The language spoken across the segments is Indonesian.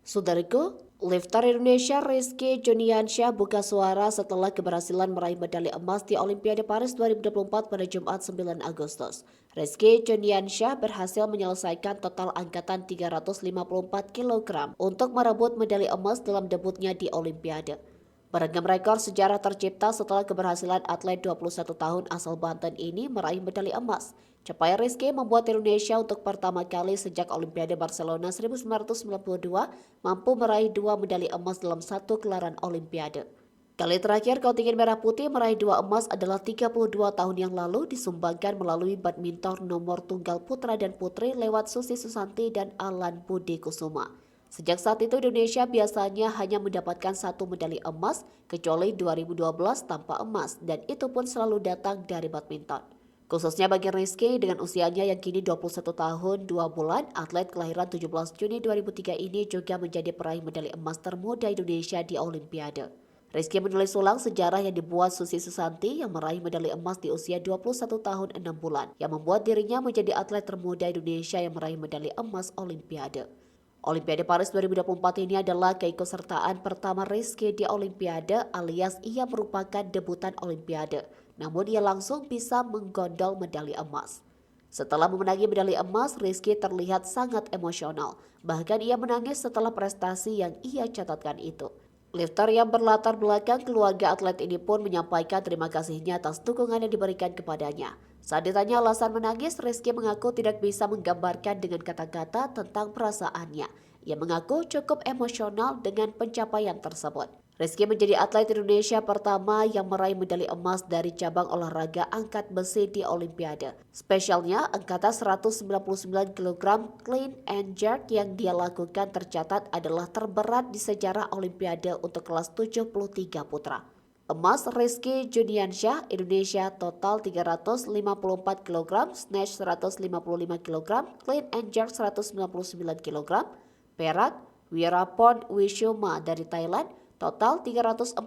Saudaraku, lifter Indonesia Rizky Juniansyah buka suara setelah keberhasilan meraih medali emas di Olimpiade Paris 2024 pada Jumat 9 Agustus. Rizky Juniansyah berhasil menyelesaikan total angkatan 354 kg untuk merebut medali emas dalam debutnya di Olimpiade. Beragam rekor sejarah tercipta setelah keberhasilan atlet 21 tahun asal Banten ini meraih medali emas. Capaian Rizky membuat Indonesia untuk pertama kali sejak Olimpiade Barcelona 1992 mampu meraih 2 medali emas dalam satu gelaran Olimpiade. Kali terakhir kontingen Merah Putih meraih 2 emas adalah 32 tahun yang lalu disumbangkan melalui badminton nomor tunggal putra dan putri lewat Susi Susanti dan Alan Budi Kusuma. Sejak saat itu Indonesia biasanya hanya mendapatkan satu medali emas, kecuali 2012 tanpa emas, dan itu pun selalu datang dari badminton. Khususnya bagi Rizky dengan usianya yang kini 21 tahun 2 bulan, atlet kelahiran 17 Juni 2003 ini juga menjadi peraih medali emas termuda Indonesia di Olimpiade. Rizky menulis ulang sejarah yang dibuat Susi Susanti yang meraih medali emas di usia 21 tahun 6 bulan, yang membuat dirinya menjadi atlet termuda Indonesia yang meraih medali emas Olimpiade. Olimpiade Paris 2024 ini adalah keikutsertaan pertama Rizky di Olimpiade alias ia merupakan debutan Olimpiade, namun ia langsung bisa menggondol medali emas. Setelah memenangi medali emas, Rizky terlihat sangat emosional, bahkan ia menangis setelah prestasi yang ia catatkan itu. Lifter yang berlatar belakang keluarga atlet ini pun menyampaikan terima kasihnya atas dukungan yang diberikan kepadanya. Saat ditanya alasan menangis, Rizky mengaku tidak bisa menggambarkan dengan kata-kata tentang perasaannya. Ia mengaku cukup emosional dengan pencapaian tersebut. Rizky menjadi atlet Indonesia pertama yang meraih medali emas dari cabang olahraga angkat besi di Olimpiade. Spesialnya, angkatan 199 kg clean and jerk yang dia lakukan tercatat adalah terberat di sejarah Olimpiade untuk kelas 73 putra. Emas Rizky Juniansyah Indonesia total 354 kg, snatch 155 kg, clean and jerk 199 kg. Perak Wirapon Wisuma dari Thailand total 346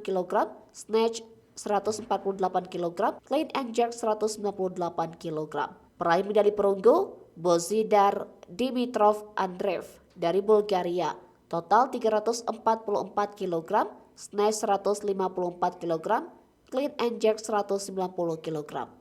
kg, snatch 148 kg, clean and jerk 198 kg. Peraih medali perunggu Bozidar Dimitrov Andreev dari Bulgaria total 344 kg, snatch 154 kg, clean and jerk 190 kg.